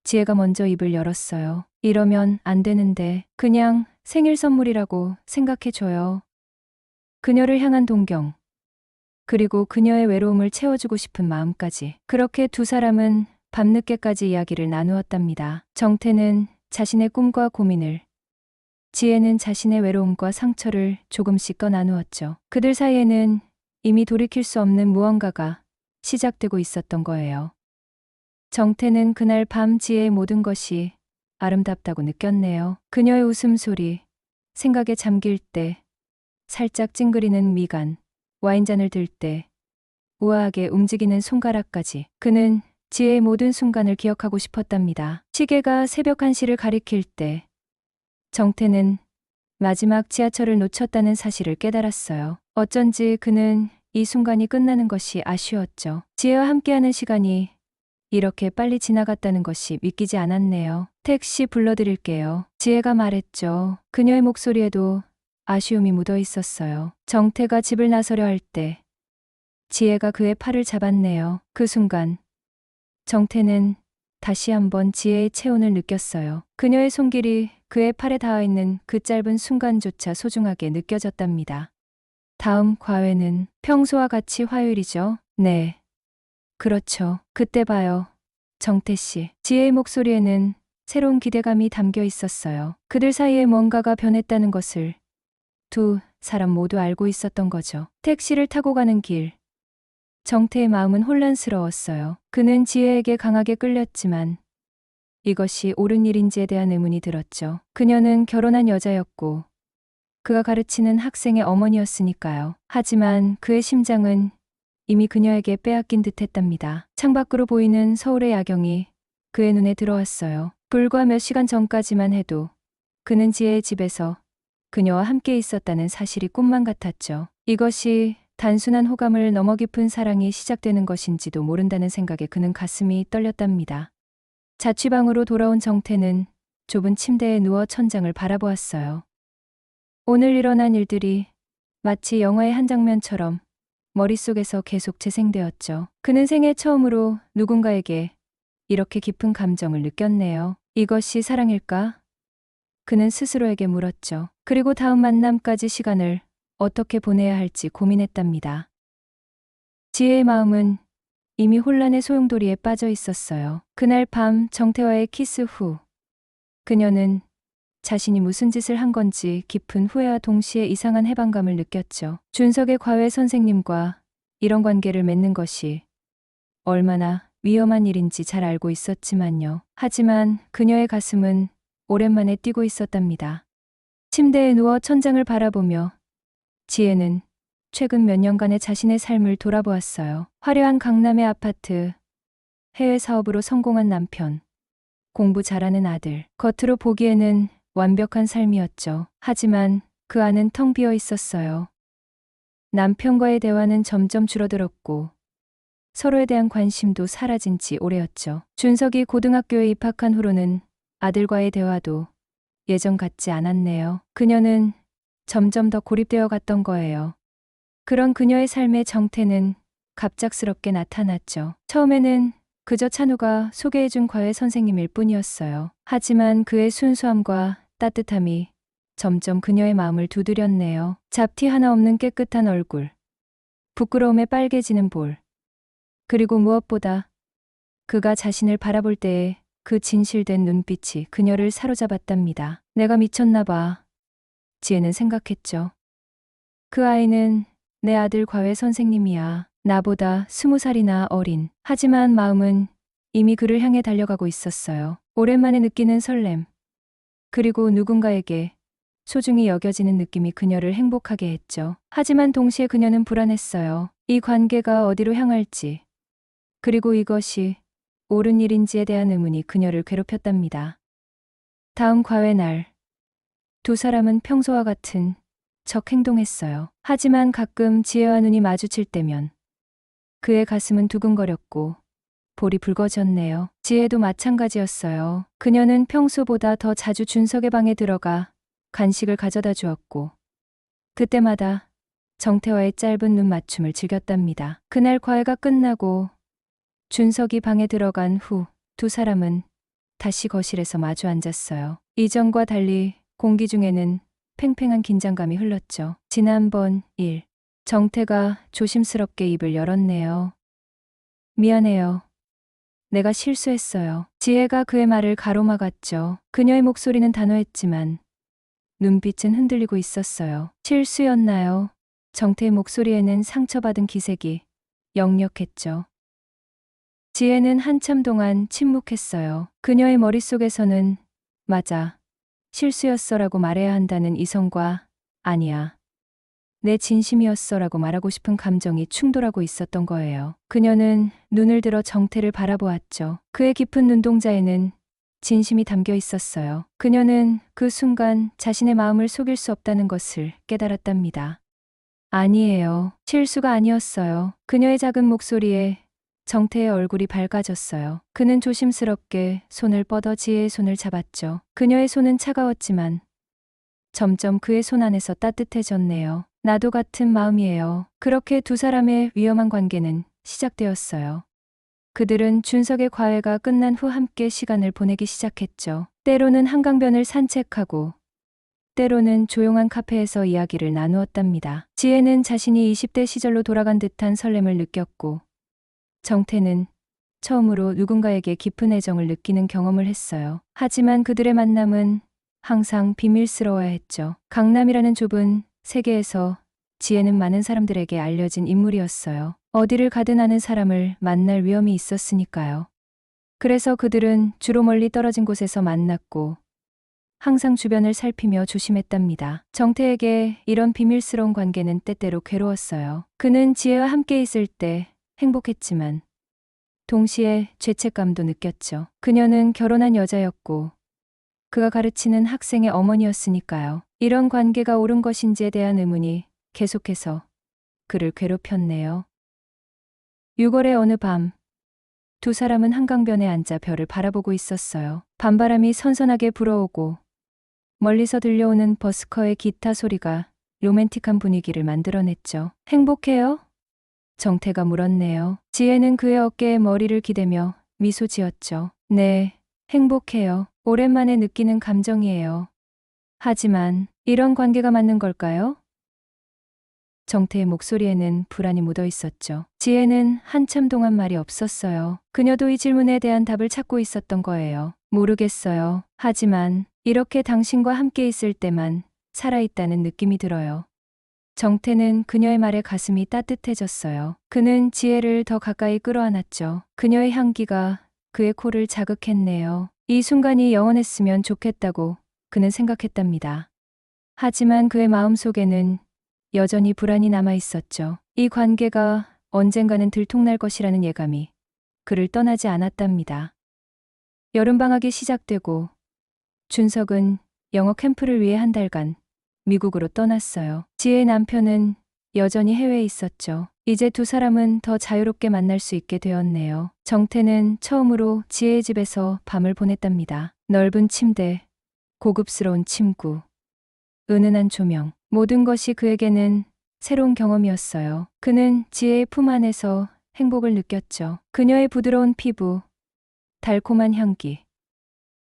지혜가 먼저 입을 열었어요. 이러면 안 되는데 그냥 생일 선물이라고 생각해줘요. 그녀를 향한 동경. 그리고 그녀의 외로움을 채워주고 싶은 마음까지. 그렇게 두 사람은 밤늦게까지 이야기를 나누었답니다. 정태는 자신의 꿈과 고민을, 지혜는 자신의 외로움과 상처를 조금씩 나누었죠. 그들 사이에는 이미 돌이킬 수 없는 무언가가 시작되고 있었던 거예요. 정태는 그날 밤 지혜의 모든 것이 아름답다고 느꼈네요. 그녀의 웃음소리, 생각에 잠길 때, 살짝 찡그리는 미간, 와인잔을 들 때, 우아하게 움직이는 손가락까지. 그는 지혜의 모든 순간을 기억하고 싶었답니다. 시계가 새벽 1시를 가리킬 때, 정태는 마지막 지하철을 놓쳤다는 사실을 깨달았어요. 어쩐지 그는 이 순간이 끝나는 것이 아쉬웠죠. 지혜와 함께하는 시간이 이렇게 빨리 지나갔다는 것이 믿기지 않았네요. 택시 불러드릴게요. 지혜가 말했죠. 그녀의 목소리에도 아쉬움이 묻어 있었어요. 정태가 집을 나서려 할 때 지혜가 그의 팔을 잡았네요. 그 순간 정태는 다시 한번 지혜의 체온을 느꼈어요. 그녀의 손길이 그의 팔에 닿아 있는 그 짧은 순간조차 소중하게 느껴졌답니다. 다음 과외는 평소와 같이 화요일이죠? 네. 그렇죠. 그때 봐요. 정태 씨. 지혜의 목소리에는 새로운 기대감이 담겨 있었어요. 그들 사이에 뭔가가 변했다는 것을 두 사람 모두 알고 있었던 거죠. 택시를 타고 가는 길. 정태의 마음은 혼란스러웠어요. 그는 지혜에게 강하게 끌렸지만 이것이 옳은 일인지에 대한 의문이 들었죠. 그녀는 결혼한 여자였고 그가 가르치는 학생의 어머니였으니까요. 하지만 그의 심장은 이미 그녀에게 빼앗긴 듯 했답니다. 창밖으로 보이는 서울의 야경이 그의 눈에 들어왔어요. 불과 몇 시간 전까지만 해도 그는 지혜의 집에서 그녀와 함께 있었다는 사실이 꿈만 같았죠. 이것이 단순한 호감을 넘어 깊은 사랑이 시작되는 것인지도 모른다는 생각에 그는 가슴이 떨렸답니다. 자취방으로 돌아온 정태는 좁은 침대에 누워 천장을 바라보았어요. 오늘 일어난 일들이 마치 영화의 한 장면처럼 머릿속에서 계속 재생되었죠. 그는 생애 처음으로 누군가에게 이렇게 깊은 감정을 느꼈네요. 이것이 사랑일까? 그는 스스로에게 물었죠. 그리고 다음 만남까지 시간을 어떻게 보내야 할지 고민했답니다. 지혜의 마음은 이미 혼란의 소용돌이에 빠져 있었어요. 그날 밤 정태와의 키스 후 그녀는 자신이 무슨 짓을 한 건지 깊은 후회와 동시에 이상한 해방감을 느꼈죠. 준석의 과외 선생님과 이런 관계를 맺는 것이 얼마나 위험한 일인지 잘 알고 있었지만요. 하지만 그녀의 가슴은 오랜만에 뛰고 있었답니다. 침대에 누워 천장을 바라보며 지혜는 최근 몇 년간의 자신의 삶을 돌아보았어요. 화려한 강남의 아파트, 해외 사업으로 성공한 남편, 공부 잘하는 아들. 겉으로 보기에는 완벽한 삶이었죠. 하지만 그 안은 텅 비어 있었어요. 남편과의 대화는 점점 줄어들었고 서로에 대한 관심도 사라진 지 오래였죠. 준석이 고등학교에 입학한 후로는 아들과의 대화도 예전 같지 않았네요. 그녀는 점점 더 고립되어 갔던 거예요. 그런 그녀의 삶에 정태는 갑작스럽게 나타났죠. 처음에는 그저 찬우가 소개해준 과외 선생님일 뿐이었어요. 하지만 그의 순수함과 따뜻함이 점점 그녀의 마음을 두드렸네요. 잡티 하나 없는 깨끗한 얼굴, 부끄러움에 빨개지는 볼, 그리고 무엇보다 그가 자신을 바라볼 때의 그 진실된 눈빛이 그녀를 사로잡았답니다. 내가 미쳤나 봐. 지혜는 생각했죠. 그 아이는 내 아들 과외 선생님이야. 나보다 20살이나 어린. 하지만 마음은 이미 그를 향해 달려가고 있었어요. 오랜만에 느끼는 설렘. 그리고 누군가에게 소중히 여겨지는 느낌이 그녀를 행복하게 했죠. 하지만 동시에 그녀는 불안했어요. 이 관계가 어디로 향할지. 그리고 이것이 옳은 일인지에 대한 의문이 그녀를 괴롭혔답니다. 다음 과외 날, 두 사람은 평소와 같은 척 행동했어요. 하지만 가끔 지혜와 눈이 마주칠 때면 그의 가슴은 두근거렸고 볼이 붉어졌네요. 지혜도 마찬가지였어요. 그녀는 평소보다 더 자주 준석의 방에 들어가 간식을 가져다 주었고 그때마다 정태와의 짧은 눈 맞춤을 즐겼답니다. 그날 과외가 끝나고 준석이 방에 들어간 후 두 사람은 다시 거실에서 마주 앉았어요. 이전과 달리 공기 중에는 팽팽한 긴장감이 흘렀죠. 지난번 일. 정태가 조심스럽게 입을 열었네요. 미안해요. 내가 실수했어요. 지혜가 그의 말을 가로막았죠. 그녀의 목소리는 단호했지만 눈빛은 흔들리고 있었어요. 실수였나요? 정태의 목소리에는 상처받은 기색이 역력했죠. 지혜는 한참 동안 침묵했어요. 그녀의 머릿속에서는 맞아, 실수였어라고 말해야 한다는 이성과 아니야, 내 진심이었어라고 말하고 싶은 감정이 충돌하고 있었던 거예요. 그녀는 눈을 들어 정태를 바라보았죠. 그의 깊은 눈동자에는 진심이 담겨 있었어요. 그녀는 그 순간 자신의 마음을 속일 수 없다는 것을 깨달았답니다. 아니에요. 실수가 아니었어요. 그녀의 작은 목소리에 정태의 얼굴이 밝아졌어요. 그는 조심스럽게 손을 뻗어 지혜의 손을 잡았죠. 그녀의 손은 차가웠지만 점점 그의 손 안에서 따뜻해졌네요. 나도 같은 마음이에요. 그렇게 두 사람의 위험한 관계는 시작되었어요. 그들은 준석의 과외가 끝난 후 함께 시간을 보내기 시작했죠. 때로는 한강변을 산책하고 때로는 조용한 카페에서 이야기를 나누었답니다. 지혜는 자신이 20대 시절로 돌아간 듯한 설렘을 느꼈고 정태는 처음으로 누군가에게 깊은 애정을 느끼는 경험을 했어요. 하지만 그들의 만남은 항상 비밀스러워야 했죠. 강남이라는 좁은 세계에서 지혜는 많은 사람들에게 알려진 인물이었어요. 어디를 가든 아는 사람을 만날 위험이 있었으니까요. 그래서 그들은 주로 멀리 떨어진 곳에서 만났고 항상 주변을 살피며 조심했답니다. 정태에게 이런 비밀스러운 관계는 때때로 괴로웠어요. 그는 지혜와 함께 있을 때 행복했지만 동시에 죄책감도 느꼈죠. 그녀는 결혼한 여자였고 그가 가르치는 학생의 어머니였으니까요. 이런 관계가 옳은 것인지에 대한 의문이 계속해서 그를 괴롭혔네요. 6월의 어느 밤, 두 사람은 한강변에 앉아 별을 바라보고 있었어요. 밤바람이 선선하게 불어오고 멀리서 들려오는 버스커의 기타 소리가 로맨틱한 분위기를 만들어냈죠. 행복해요? 정태가 물었네요. 지혜는 그의 어깨에 머리를 기대며 미소 지었죠. 네, 행복해요. 오랜만에 느끼는 감정이에요. 하지만 이런 관계가 맞는 걸까요? 정태의 목소리에는 불안이 묻어 있었죠. 지혜는 한참 동안 말이 없었어요. 그녀도 이 질문에 대한 답을 찾고 있었던 거예요. 모르겠어요. 하지만 이렇게 당신과 함께 있을 때만 살아있다는 느낌이 들어요. 정태는 그녀의 말에 가슴이 따뜻해졌어요. 그는 지혜를 더 가까이 끌어안았죠. 그녀의 향기가 그의 코를 자극했네요. 이 순간이 영원했으면 좋겠다고 그는 생각했답니다. 하지만 그의 마음속에는 여전히 불안이 남아 있었죠. 이 관계가 언젠가는 들통날 것이라는 예감이 그를 떠나지 않았답니다. 여름방학이 시작되고 준석은 영어 캠프를 위해 한 달간 미국으로 떠났어요. 지혜의 남편은 여전히 해외에 있었죠. 이제 두 사람은 더 자유롭게 만날 수 있게 되었네요. 정태는 처음으로 지혜의 집에서 밤을 보냈답니다. 넓은 침대, 고급스러운 침구, 은은한 조명, 모든 것이 그에게는 새로운 경험이었어요. 그는 지혜의 품 안에서 행복을 느꼈죠. 그녀의 부드러운 피부, 달콤한 향기,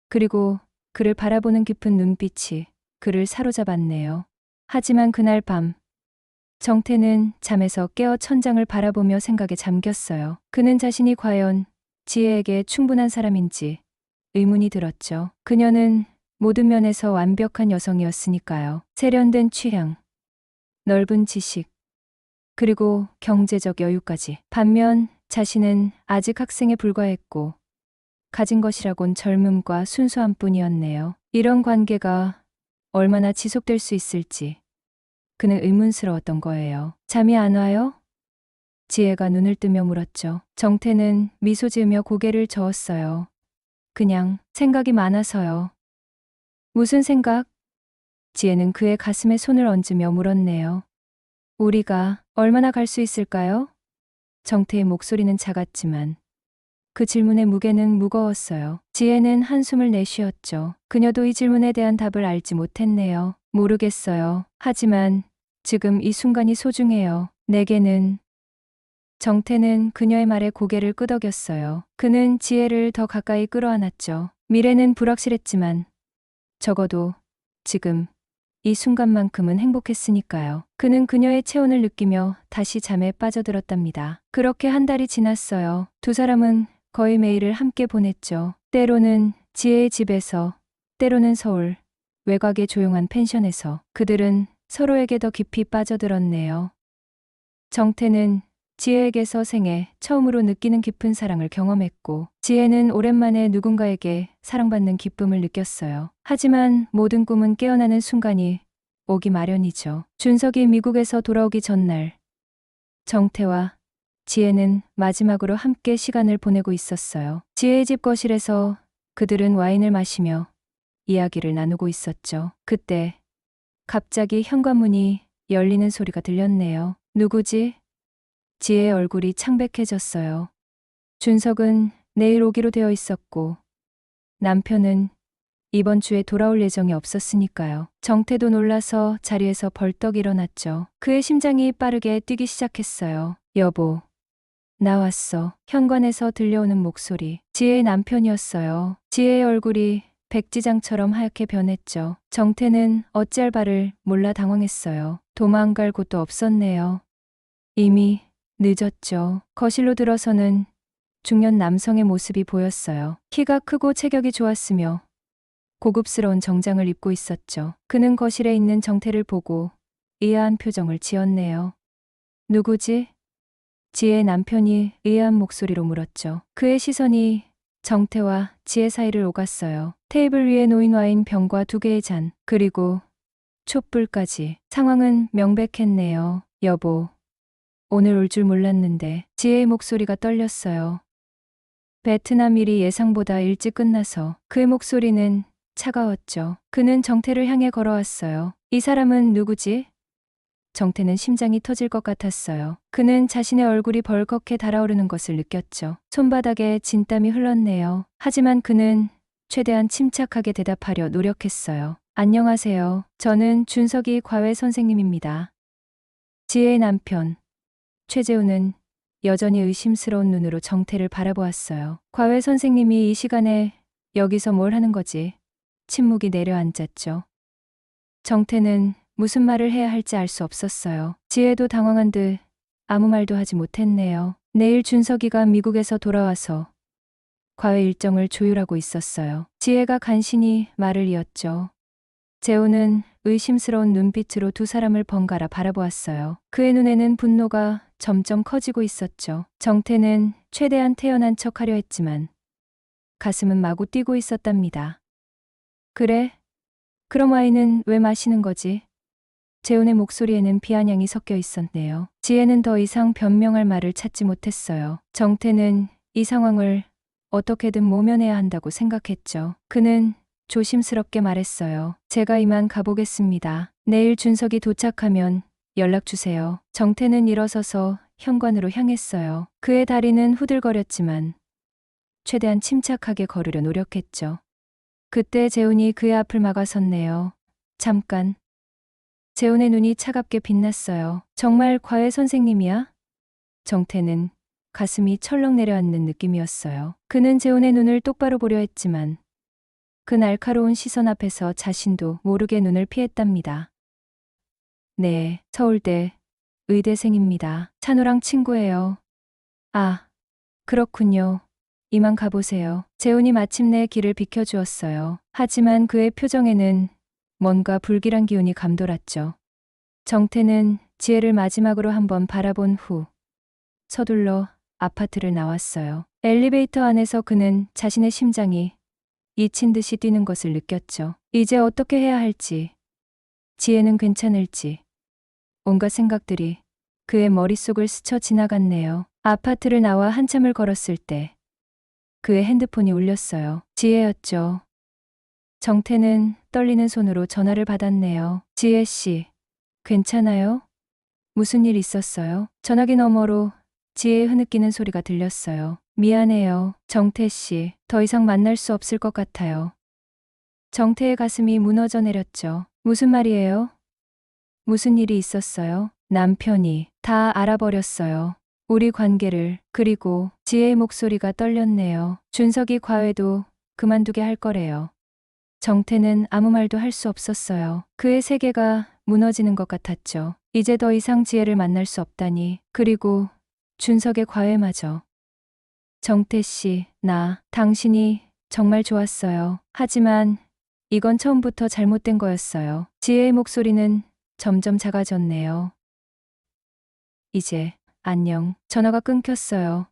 그리고 그를 바라보는 깊은 눈빛이 그를 사로잡았네요. 하지만 그날 밤, 정태는 잠에서 깨어 천장을 바라보며 생각에 잠겼어요. 그는 자신이 과연 지혜에게 충분한 사람인지 의문이 들었죠. 그녀는 모든 면에서 완벽한 여성이었으니까요. 세련된 취향, 넓은 지식, 그리고 경제적 여유까지. 반면 자신은 아직 학생에 불과했고 가진 것이라곤 젊음과 순수함 뿐이었네요. 이런 관계가 얼마나 지속될 수 있을지 그는 의문스러웠던 거예요. 잠이 안 와요? 지혜가 눈을 뜨며 물었죠. 정태는 미소 지으며 고개를 저었어요. 그냥 생각이 많아서요. 무슨 생각? 지혜는 그의 가슴에 손을 얹으며 물었네요. 우리가 얼마나 갈 수 있을까요? 정태의 목소리는 작았지만 그 질문의 무게는 무거웠어요. 지혜는 한숨을 내쉬었죠. 그녀도 이 질문에 대한 답을 알지 못했네요. 모르겠어요. 하지만 지금 이 순간이 소중해요. 내게는. 정태는 그녀의 말에 고개를 끄덕였어요. 그는 지혜를 더 가까이 끌어안았죠. 미래는 불확실했지만 적어도 지금 이 순간만큼은 행복했으니까요. 그는 그녀의 체온을 느끼며 다시 잠에 빠져들었답니다. 그렇게 한 달이 지났어요. 두 사람은 거의 매일을 함께 보냈죠. 때로는 지혜의 집에서, 때로는 서울, 외곽의 조용한 펜션에서 그들은 서로에게 더 깊이 빠져들었네요. 정태는 지혜에게서 생애 처음으로 느끼는 깊은 사랑을 경험했고, 지혜는 오랜만에 누군가에게 사랑받는 기쁨을 느꼈어요. 하지만 모든 꿈은 깨어나는 순간이 오기 마련이죠. 준석이 미국에서 돌아오기 전날, 정태와 지혜는 마지막으로 함께 시간을 보내고 있었어요. 지혜의 집 거실에서 그들은 와인을 마시며 이야기를 나누고 있었죠. 그때 갑자기 현관문이 열리는 소리가 들렸네요. 누구지? 지혜의 얼굴이 창백해졌어요. 준석은 내일 오기로 되어 있었고 남편은 이번 주에 돌아올 예정이 없었으니까요. 정태도 놀라서 자리에서 벌떡 일어났죠. 그의 심장이 빠르게 뛰기 시작했어요. 여보, 나왔어. 현관에서 들려오는 목소리. 지혜의 남편이었어요. 지혜의 얼굴이 백지장처럼 하얗게 변했죠. 정태는 어찌할 바를 몰라 당황했어요. 도망갈 곳도 없었네요. 이미 늦었죠. 거실로 들어서는 중년 남성의 모습이 보였어요. 키가 크고 체격이 좋았으며 고급스러운 정장을 입고 있었죠. 그는 거실에 있는 정태를 보고 의아한 표정을 지었네요. 누구지? 지혜의 남편이 의아한 목소리로 물었죠. 그의 시선이 정태와 지혜 사이를 오갔어요. 테이블 위에 놓인 와인 병과 두 개의 잔, 그리고 촛불까지. 상황은 명백했네요. 여보, 오늘 올 줄 몰랐는데. 지혜의 목소리가 떨렸어요. 베트남 일이 예상보다 일찍 끝나서 그의 목소리는 차가웠죠. 그는 정태를 향해 걸어왔어요. 이 사람은 누구지? 정태는 심장이 터질 것 같았어요. 그는 자신의 얼굴이 벌겋게 달아오르는 것을 느꼈죠. 손바닥에 진땀이 흘렀네요. 하지만 그는 최대한 침착하게 대답하려 노력했어요. 안녕하세요. 저는 준석이 과외 선생님입니다. 지혜의 남편. 최재우는 여전히 의심스러운 눈으로 정태를 바라보았어요. 과외 선생님이 이 시간에 여기서 뭘 하는 거지? 침묵이 내려앉았죠. 정태는 무슨 말을 해야 할지 알 수 없었어요. 지혜도 당황한 듯 아무 말도 하지 못했네요. 내일 준석이가 미국에서 돌아와서 과외 일정을 조율하고 있었어요. 지혜가 간신히 말을 이었죠. 재우는 의심스러운 눈빛으로 두 사람을 번갈아 바라보았어요. 그의 눈에는 분노가 점점 커지고 있었죠. 정태는 최대한 태연한 척하려 했지만 가슴은 마구 뛰고 있었답니다. 그래? 그럼 와인은 왜 마시는 거지? 재훈의 목소리에는 비아냥이 섞여 있었네요. 지혜는 더 이상 변명할 말을 찾지 못했어요. 정태는 이 상황을 어떻게든 모면해야 한다고 생각했죠. 그는 조심스럽게 말했어요. 제가 이만 가보겠습니다. 내일 준석이 도착하면 연락 주세요. 정태는 일어서서 현관으로 향했어요. 그의 다리는 후들거렸지만 최대한 침착하게 걸으려 노력했죠. 그때 재훈이 그의 앞을 막아섰네요. 잠깐. 재훈의 눈이 차갑게 빛났어요. 정말 과외 선생님이야? 정태는 가슴이 철렁 내려앉는 느낌이었어요. 그는 재훈의 눈을 똑바로 보려 했지만 그 날카로운 시선 앞에서 자신도 모르게 눈을 피했답니다. 네, 서울대 의대생입니다. 찬우랑 친구예요. 아, 그렇군요. 이만 가보세요. 재훈이 마침내 길을 비켜주었어요. 하지만 그의 표정에는 뭔가 불길한 기운이 감돌았죠. 정태는 지혜를 마지막으로 한번 바라본 후 서둘러 아파트를 나왔어요. 엘리베이터 안에서 그는 자신의 심장이 잊힌 듯이 뛰는 것을 느꼈죠. 이제 어떻게 해야 할지, 지혜는 괜찮을지, 온갖 생각들이 그의 머릿속을 스쳐 지나갔네요. 아파트를 나와 한참을 걸었을 때 그의 핸드폰이 울렸어요. 지혜였죠. 정태는 떨리는 손으로 전화를 받았네요. 지혜 씨, 괜찮아요? 무슨 일 있었어요? 전화기 너머로 지혜의 흐느끼는 소리가 들렸어요. 미안해요. 정태 씨, 더 이상 만날 수 없을 것 같아요. 정태의 가슴이 무너져 내렸죠. 무슨 말이에요? 무슨 일이 있었어요? 남편이 다 알아버렸어요. 우리 관계를. 그리고 지혜의 목소리가 떨렸네요. 준석이 과외도 그만두게 할 거래요. 정태는 아무 말도 할 수 없었어요. 그의 세계가 무너지는 것 같았죠. 이제 더 이상 지혜를 만날 수 없다니. 그리고 준석의 과외마저. 정태 씨, 당신이 정말 좋았어요. 하지만 이건 처음부터 잘못된 거였어요. 지혜의 목소리는 점점 작아졌네요. 이제 안녕. 전화가 끊겼어요.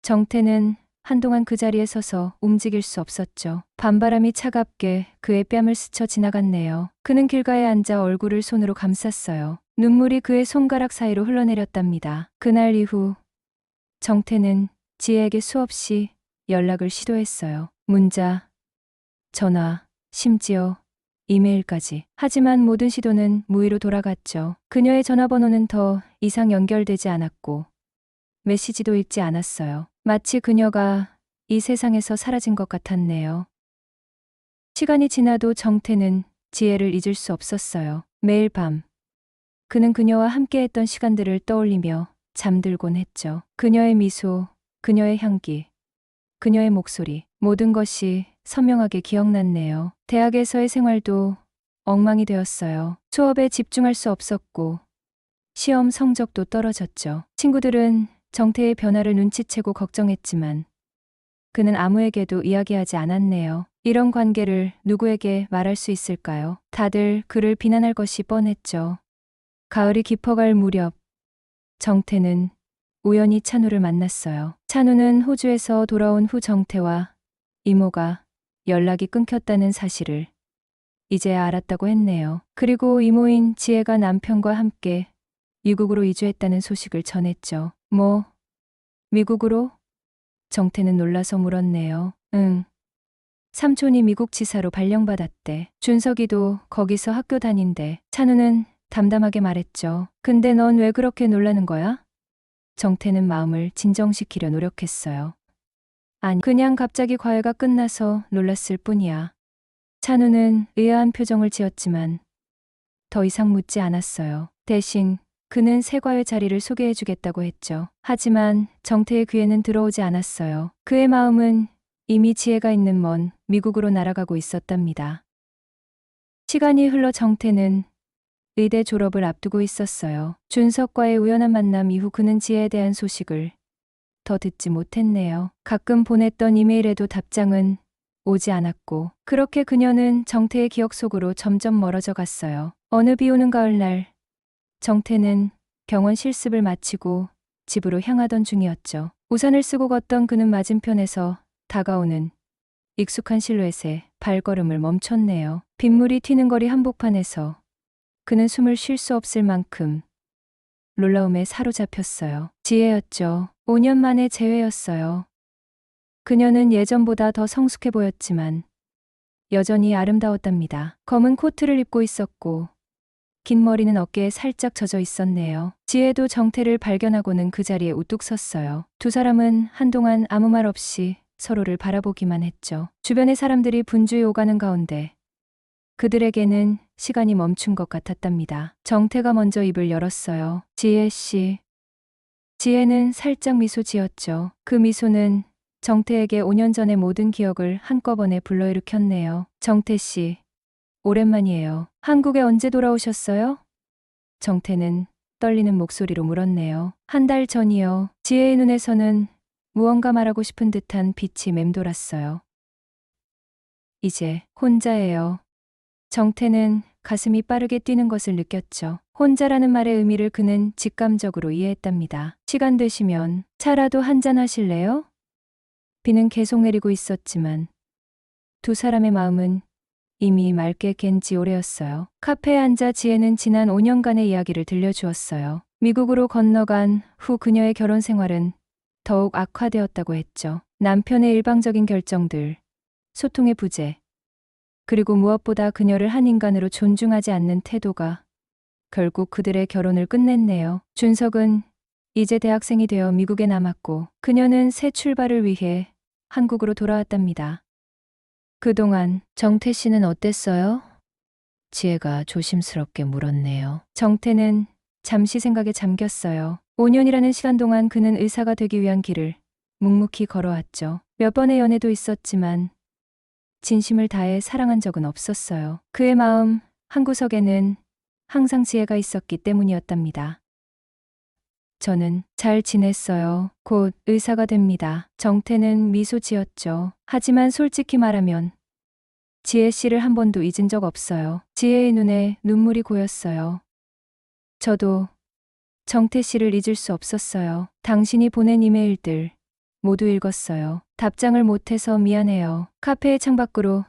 정태는 한동안 그 자리에 서서 움직일 수 없었죠. 밤바람이 차갑게 그의 뺨을 스쳐 지나갔네요. 그는 길가에 앉아 얼굴을 손으로 감쌌어요. 눈물이 그의 손가락 사이로 흘러내렸답니다. 그날 이후 정태는 지혜에게 수없이 연락을 시도했어요. 문자, 전화, 심지어 이메일까지. 하지만 모든 시도는 무의로 돌아갔죠. 그녀의 전화번호는 더 이상 연결되지 않았고 메시지도 읽지 않았어요. 마치 그녀가 이 세상에서 사라진 것 같았네요. 시간이 지나도 정태는 지혜를 잊을 수 없었어요. 매일 밤 그는 그녀와 함께했던 시간들을 떠올리며 잠들곤 했죠. 그녀의 미소, 그녀의 향기, 그녀의 목소리, 모든 것이 선명하게 기억났네요. 대학에서의 생활도 엉망이 되었어요. 수업에 집중할 수 없었고 시험 성적도 떨어졌죠. 친구들은 정태의 변화를 눈치채고 걱정했지만 그는 아무에게도 이야기하지 않았네요. 이런 관계를 누구에게 말할 수 있을까요? 다들 그를 비난할 것이 뻔했죠. 가을이 깊어갈 무렵 정태는 우연히 찬우를 만났어요. 찬우는 호주에서 돌아온 후 정태와 이모가 연락이 끊겼다는 사실을 이제야 알았다고 했네요. 그리고 이모인 지혜가 남편과 함께 미국으로 이주했다는 소식을 전했죠. 뭐, 미국으로? 정태는 놀라서 물었네요. 응. 삼촌이 미국 지사로 발령받았대. 준석이도 거기서 학교 다닌대. 찬우는 담담하게 말했죠. 근데 넌 왜 그렇게 놀라는 거야? 정태는 마음을 진정시키려 노력했어요. 아니, 그냥 갑자기 과외가 끝나서 놀랐을 뿐이야. 찬우는 의아한 표정을 지었지만 더 이상 묻지 않았어요. 대신 그는 새 과외 자리를 소개해주겠다고 했죠. 하지만 정태의 귀에는 들어오지 않았어요. 그의 마음은 이미 지혜가 있는 먼 미국으로 날아가고 있었답니다. 시간이 흘러 정태는 의대 졸업을 앞두고 있었어요. 준석과의 우연한 만남 이후 그는 지혜에 대한 소식을 더 듣지 못했네요. 가끔 보냈던 이메일에도 답장은 오지 않았고, 그렇게 그녀는 정태의 기억 속으로 점점 멀어져 갔어요. 어느 비 오는 가을날, 정태는 병원 실습을 마치고 집으로 향하던 중이었죠. 우산을 쓰고 걷던 그는 맞은편에서 다가오는 익숙한 실루엣에 발걸음을 멈췄네요. 빗물이 튀는 거리 한복판에서 그는 숨을 쉴 수 없을 만큼 놀라움에 사로잡혔어요. 지혜였죠. 5년 만의 재회였어요. 그녀는 예전보다 더 성숙해 보였지만 여전히 아름다웠답니다. 검은 코트를 입고 있었고 긴 머리는 어깨에 살짝 젖어 있었네요. 지혜도 정태를 발견하고는 그 자리에 우뚝 섰어요. 두 사람은 한동안 아무 말 없이 서로를 바라보기만 했죠. 주변의 사람들이 분주히 오가는 가운데 그들에게는 시간이 멈춘 것 같았답니다. 정태가 먼저 입을 열었어요. 지혜 씨. 지혜는 살짝 미소 지었죠. 그 미소는 정태에게 5년 전의 모든 기억을 한꺼번에 불러일으켰네요. 정태 씨, 오랜만이에요. 한국에 언제 돌아오셨어요? 정태는 떨리는 목소리로 물었네요. 한 달 전이요. 지혜의 눈에서는 무언가 말하고 싶은 듯한 빛이 맴돌았어요. 이제 혼자예요. 정태는 가슴이 빠르게 뛰는 것을 느꼈죠. 혼자라는 말의 의미를 그는 직감적으로 이해했답니다. 시간 되시면 차라도 한잔 하실래요? 비는 계속 내리고 있었지만 두 사람의 마음은 이미 맑게 갠 지 오래였어요. 카페에 앉아 지혜는 지난 5년간의 이야기를 들려주었어요. 미국으로 건너간 후 그녀의 결혼 생활은 더욱 악화되었다고 했죠. 남편의 일방적인 결정들, 소통의 부재, 그리고 무엇보다 그녀를 한 인간으로 존중하지 않는 태도가 결국 그들의 결혼을 끝냈네요. 준석은 이제 대학생이 되어 미국에 남았고 그녀는 새 출발을 위해 한국으로 돌아왔답니다. 그동안 정태 씨는 어땠어요? 지혜가 조심스럽게 물었네요. 정태는 잠시 생각에 잠겼어요. 5년이라는 시간 동안 그는 의사가 되기 위한 길을 묵묵히 걸어왔죠. 몇 번의 연애도 있었지만 진심을 다해 사랑한 적은 없었어요. 그의 마음 한구석에는 항상 지혜가 있었기 때문이었답니다. 저는 잘 지냈어요. 곧 의사가 됩니다. 정태는 미소 지었죠. 하지만 솔직히 말하면 지혜 씨를 한 번도 잊은 적 없어요. 지혜의 눈에 눈물이 고였어요. 저도 정태 씨를 잊을 수 없었어요. 당신이 보낸 이메일들 모두 읽었어요. 답장을 못해서 미안해요. 카페의 창밖으로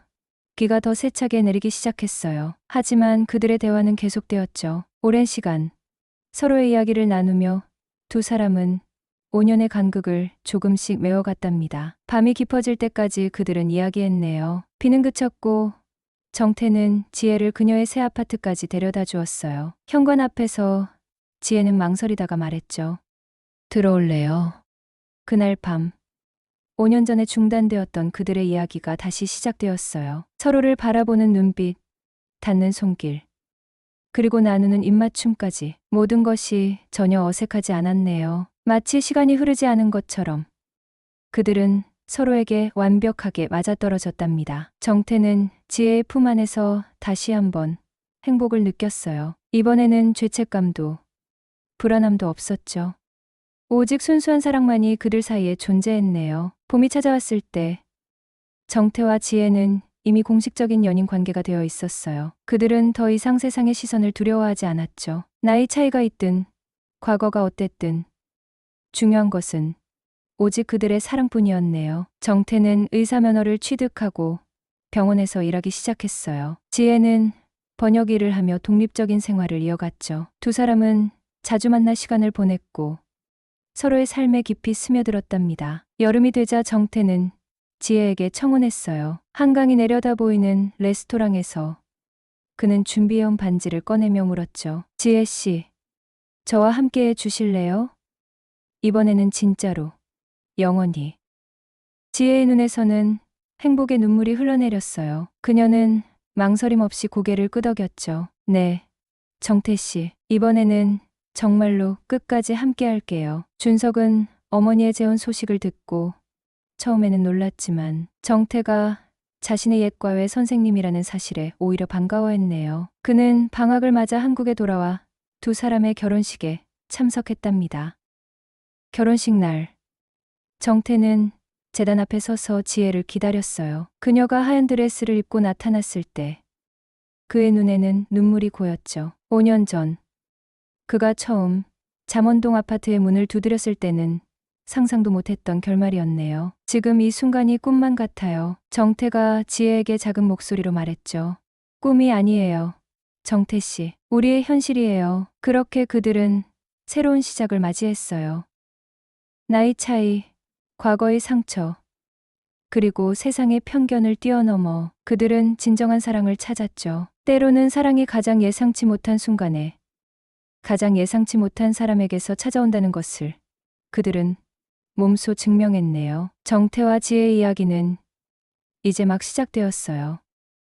비가 더 세차게 내리기 시작했어요. 하지만 그들의 대화는 계속되었죠. 오랜 시간 서로의 이야기를 나누며 두 사람은 5년의 간극을 조금씩 메워갔답니다. 밤이 깊어질 때까지 그들은 이야기했네요. 비는 그쳤고 정태는 지혜를 그녀의 새 아파트까지 데려다 주었어요. 현관 앞에서 지혜는 망설이다가 말했죠. 들어올래요? 그날 밤 5년 전에 중단되었던 그들의 이야기가 다시 시작되었어요. 서로를 바라보는 눈빛, 닿는 손길, 그리고 나누는 입맞춤까지 모든 것이 전혀 어색하지 않았네요. 마치 시간이 흐르지 않은 것처럼 그들은 서로에게 완벽하게 맞아떨어졌답니다. 정태는 지혜의 품 안에서 다시 한번 행복을 느꼈어요. 이번에는 죄책감도 불안함도 없었죠. 오직 순수한 사랑만이 그들 사이에 존재했네요. 봄이 찾아왔을 때 정태와 지혜는 이미 공식적인 연인 관계가 되어 있었어요. 그들은 더 이상 세상의 시선을 두려워하지 않았죠. 나이 차이가 있든 과거가 어땠든 중요한 것은 오직 그들의 사랑뿐이었네요. 정태는 의사 면허를 취득하고 병원에서 일하기 시작했어요. 지혜는 번역 일을 하며 독립적인 생활을 이어갔죠. 두 사람은 자주 만나 시간을 보냈고 서로의 삶에 깊이 스며들었답니다. 여름이 되자 정태는 지혜에게 청혼했어요. 한강이 내려다 보이는 레스토랑에서 그는 준비해온 반지를 꺼내며 물었죠. 지혜 씨, 저와 함께 해 주실래요? 이번에는 진짜로, 영원히. 지혜의 눈에서는 행복의 눈물이 흘러내렸어요. 그녀는 망설임 없이 고개를 끄덕였죠. 네, 정태 씨, 이번에는 정말로 끝까지 함께 할게요. 준석은 어머니의 재혼 소식을 듣고 처음에는 놀랐지만 정태가 자신의 옛 과외 선생님이라는 사실에 오히려 반가워했네요. 그는 방학을 맞아 한국에 돌아와 두 사람의 결혼식에 참석했답니다. 결혼식 날, 정태는 제단 앞에 서서 지혜를 기다렸어요. 그녀가 하얀 드레스를 입고 나타났을 때 그의 눈에는 눈물이 고였죠. 5년 전, 그가 처음 잠원동 아파트의 문을 두드렸을 때는 상상도 못했던 결말이었네요. 지금 이 순간이 꿈만 같아요. 정태가 지혜에게 작은 목소리로 말했죠. 꿈이 아니에요. 정태 씨, 우리의 현실이에요. 그렇게 그들은 새로운 시작을 맞이했어요. 나이 차이, 과거의 상처, 그리고 세상의 편견을 뛰어넘어 그들은 진정한 사랑을 찾았죠. 때로는 사랑이 가장 예상치 못한 순간에 가장 예상치 못한 사람에게서 찾아온다는 것을 그들은 몸소 증명했네요. 정태와 지혜의 이야기는 이제 막 시작되었어요.